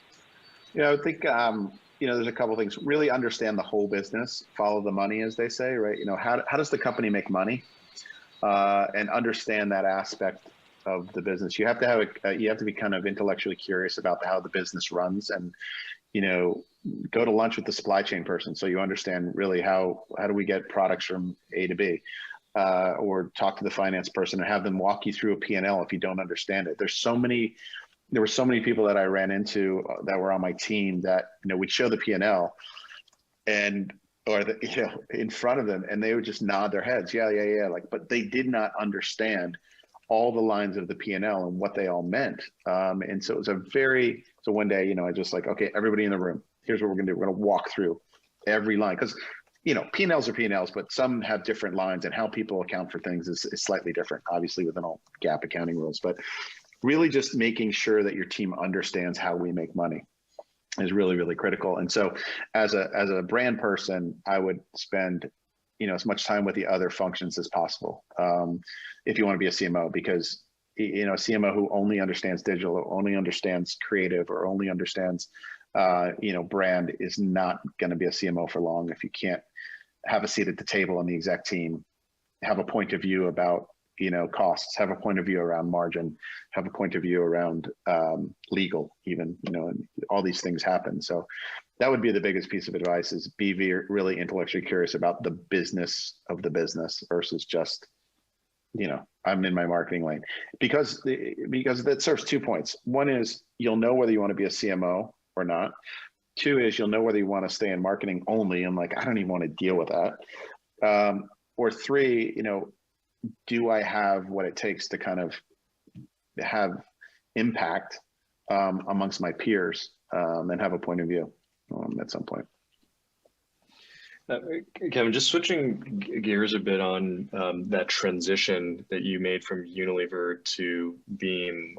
I think there's a couple of things. Really understand the whole business, follow the money, as they say, right? How does the company make money, and understand that aspect of the business. You have to be kind of intellectually curious about how the business runs, and go to lunch with the supply chain person so you understand really how do we get products from A to B, or talk to the finance person and have them walk you through a P&L if you don't understand it. There were so many people that I ran into that were on my team that we'd show the P&L in front of them, and they would just nod their heads, yeah, but they did not understand all the lines of the P&L and what they all meant. And so it was so one day, I just like, okay, everybody in the room, here's what we're gonna do. We're gonna walk through every line, because P&Ls are P&Ls, but some have different lines, and how people account for things is slightly different, obviously within all GAAP accounting rules. But really just making sure that your team understands how we make money is really, really critical. And so as a brand person, I would spend as much time with the other functions as possible, if you want to be a CMO, because a CMO who only understands digital, or only understands creative, or only understands brand is not going to be a CMO for long. If you can't have a seat at the table on the exec team, have a point of view about costs, have a point of view around margin, have a point of view around legal, even, and all these things happen. So that would be the biggest piece of advice, is be really intellectually curious about the business of the business versus just, I'm in my marketing lane, because that serves 2 points. One is you'll know whether you want to be a CMO or not. 2 is you'll know whether you want to stay in marketing only, and like, I don't even want to deal with that. Or 3, do I have what it takes to kind of have impact amongst my peers, and have a point of view at some point. Kevin, just switching gears a bit on that transition that you made from Unilever to Beam.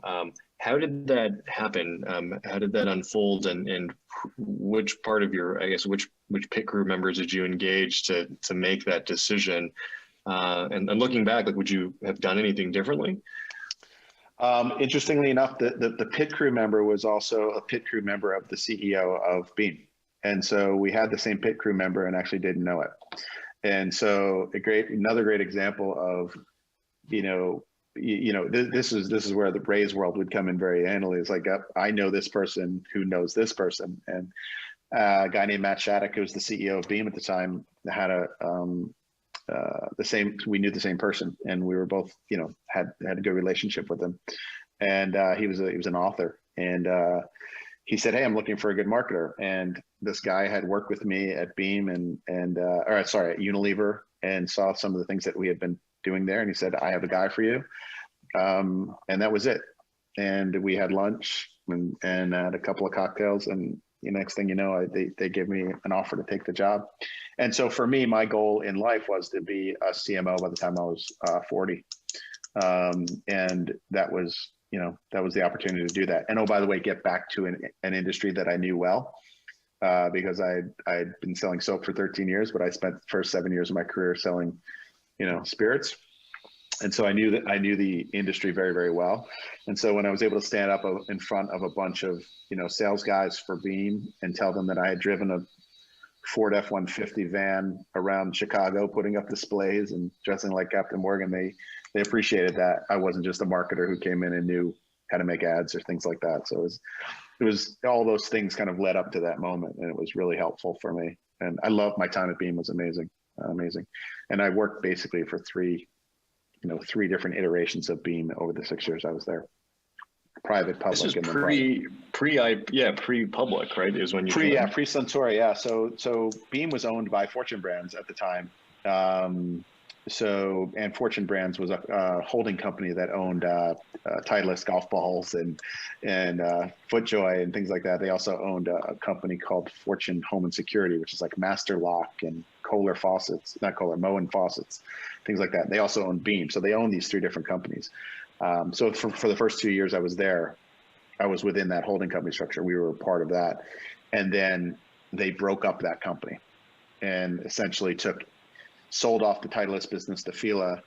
How did that happen? How did that unfold? And which part of which pit crew members did you engage to make that decision? And looking back, would you have done anything differently? Interestingly enough, the pit crew member was also a pit crew member of the CEO of Beam. And so we had the same pit crew member and actually didn't know it. And so another great example of, this is where the Ray's world would come in very handily. It's like, I know this person who knows this person. And a guy named Matt Shattuck, who was the CEO of Beam at the time, had we knew the same person, and we were both, had a good relationship with him. And he was an author, and he said, "Hey, I'm looking for a good marketer." And this guy had worked with me at Beam at Unilever, and saw some of the things that we had been doing there. And he said, "I have a guy for you." And that was it. And we had lunch and had a couple of cocktails, and the next thing you know, they gave me an offer to take the job. And so for me, my goal in life was to be a CMO by the time I was 40. And that was the opportunity to do that. And oh, by the way, get back to an industry that I knew well, because I'd been selling soap for 13 years, but I spent the first 7 years of my career selling, spirits. And so I knew the industry very, very well. And so when I was able to stand up in front of a bunch of, sales guys for Beam and tell them that I had driven a Ford F-150 van around Chicago, putting up displays and dressing like Captain Morgan, they appreciated that I wasn't just a marketer who came in and knew how to make ads or things like that. So it was all those things kind of led up to that moment, and it was really helpful for me. And I loved my time at Beam. It was amazing. And I worked basically for three different iterations of Beam over the 6 years I was there. Private, public. This is and pre-public, right? Is when you pre-Suntory, yeah. So Beam was owned by Fortune Brands at the time. And Fortune Brands was a holding company that owned Titleist golf balls and FootJoy and things like that. They also owned a company called Fortune Home and Security, which is like Master Lock and Moen faucets, things like that. They also owned Beam. So they own these three different companies. So for the first 2 years I was there, I was within that holding company structure. We were a part of that. And then they broke up that company and essentially sold off the Titleist business to Fila,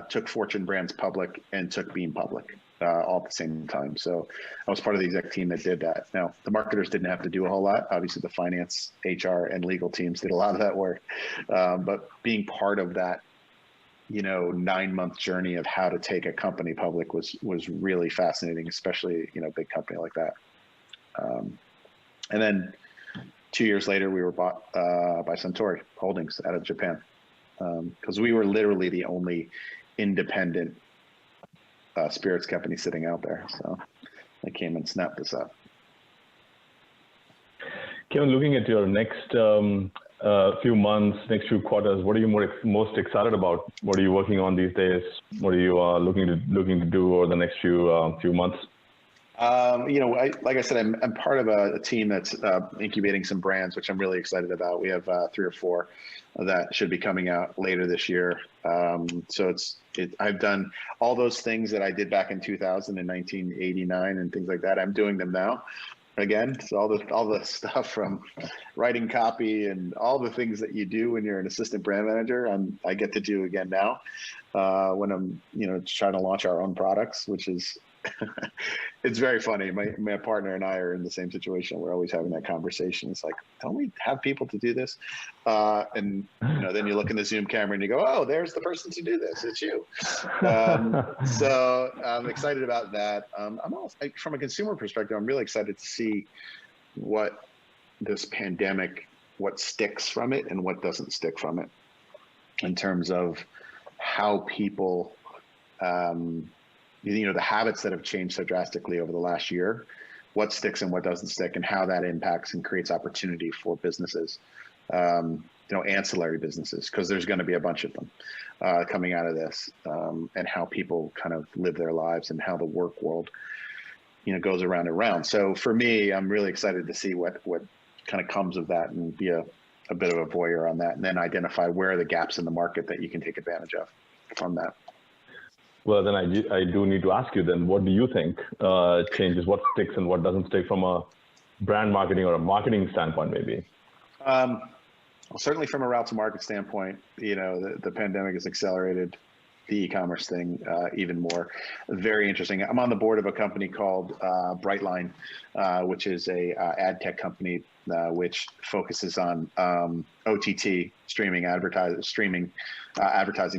took Fortune Brands public, and took Beam public all at the same time. So I was part of the exec team that did that. Now, the marketers didn't have to do a whole lot. Obviously, the finance, HR, and legal teams did a lot of that work. But being part of that, 9-month journey of how to take a company public was really fascinating, especially, a big company like that. And then 2 years later, we were bought by Suntory Holdings out of Japan, because we were literally the only independent spirits company sitting out there. So they came and snapped us up. Kevin, looking at your next few months, next few quarters, what are you most excited about? What are you working on these days? What are you looking to do over the next few months? Like I said, I'm part of a team that's incubating some brands, which I'm really excited about. We have 3 or 4 that should be coming out later this year. So I've done all those things that I did back in 2000 and 1989 and things like that. I'm doing them now again. So all the stuff from writing copy and all the things that you do when you're an assistant brand manager, I get to do again now when I'm trying to launch our own products, which is it's very funny. My partner and I are in the same situation. We're always having that conversation. It's like, don't we have people to do this? And then you look in the Zoom camera and you go, oh, there's the person to do this. It's you. So I'm excited about that. I'm also, from a consumer perspective, I'm really excited to see what this pandemic, what sticks from it and what doesn't stick from it, in terms of how people, the habits that have changed so drastically over the last year, what sticks and what doesn't stick, and how that impacts and creates opportunity for businesses, ancillary businesses, because there's going to be a bunch of them coming out of this, and how people kind of live their lives and how the work world, goes around and around. So for me, I'm really excited to see what kind of comes of that and be a bit of a voyeur on that, and then identify where are the gaps in the market that you can take advantage of from that. Well, then I do need to ask you then, what do you think changes, what sticks and what doesn't stick from a brand marketing or a marketing standpoint, maybe? Well, certainly from a route to market standpoint, the pandemic has accelerated the e-commerce thing even more. Very interesting. I'm on the board of a company called Brightline, which is a ad tech company which focuses on OTT streaming advertising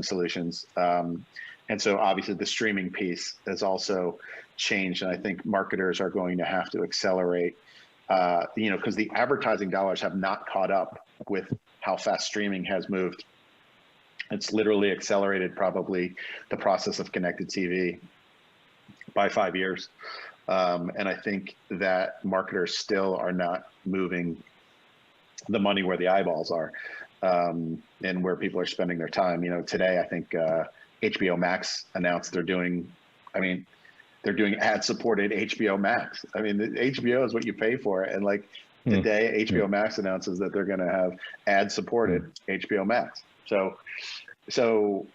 solutions. And so obviously the streaming piece has also changed. And I think marketers are going to have to accelerate, because the advertising dollars have not caught up with how fast streaming has moved. It's literally accelerated probably the process of connected TV by 5 years. And I think that marketers still are not moving the money where the eyeballs are, and where people are spending their time. Today, I think HBO Max announced they're doing ad-supported HBO Max. I mean, the HBO is what you pay for. And like today, HBO Max announces that they're going to have ad-supported HBO Max. So the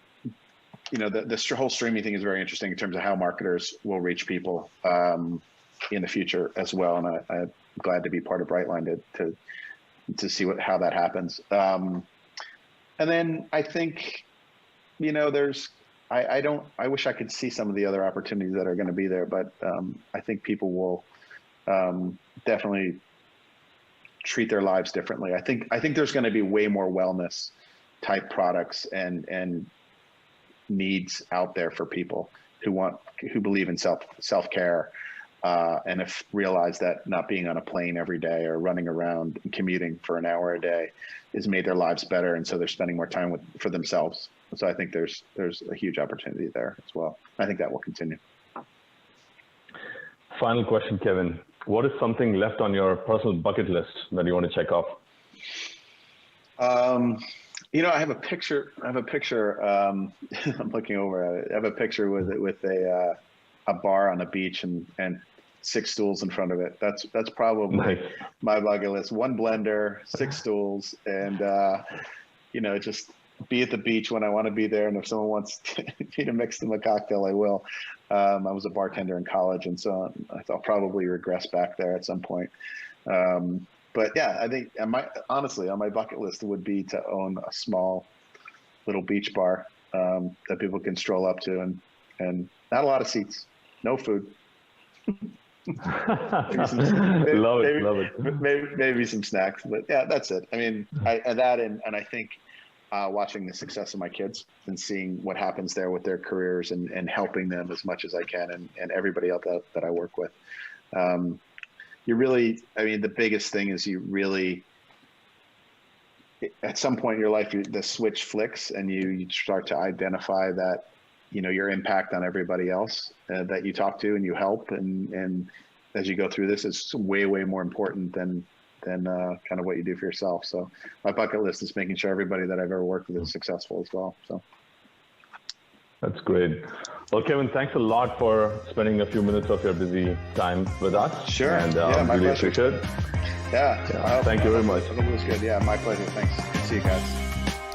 whole streaming thing is very interesting in terms of how marketers will reach people in the future as well. And I'm glad to be part of Brightline to see how that happens. And then I think, I wish I could see some of the other opportunities that are going to be there, but I think people will definitely treat their lives differently. I think there's going to be way more wellness type products and needs out there for people who believe in self-care, and have realized that not being on a plane every day or running around and commuting for an hour a day has made their lives better, and so they're spending more time for themselves. So I think there's a huge opportunity there as well. I think that will continue. Final question, Kevin. What is something left on your personal bucket list that you want to check off? I have a picture. I'm looking over at it. I have a picture with a bar on the beach and 6 stools in front of it. That's probably nice. My bucket list. 1 blender, 6 stools, and just be at the beach when I want to be there. And if someone wants me to mix them a cocktail, I will. I was a bartender in college, and so I'll probably regress back there at some point. But yeah, I think honestly on my bucket list would be to own a small little beach bar that people can stroll up to, and not a lot of seats, no food. Love it. Maybe some snacks, but yeah, that's it. I mean, and I think watching the success of my kids and seeing what happens there with their careers and helping them as much as I can, and everybody else that I work with. The biggest thing is you really, at some point in your life, the switch flicks and you start to identify that, your impact on everybody else that you talk to and you help. And as you go through this, it's way, way more important than kind of what you do for yourself. So my bucket list is making sure everybody that I've ever worked with is successful as well. So. That's great. Well, Kevin, thanks a lot for spending a few minutes of your busy time with us. Sure. And my really pleasure. appreciate it. Yeah. Thank you very much. It was good. Yeah, my pleasure. Thanks. See you guys.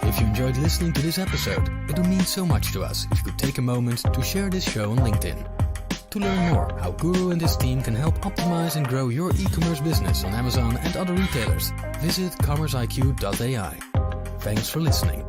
If you enjoyed listening to this episode, it would mean so much to us if you could take a moment to share this show on LinkedIn. To learn more how Guru and his team can help optimize and grow your e-commerce business on Amazon and other retailers, visit commerceiq.ai. Thanks for listening.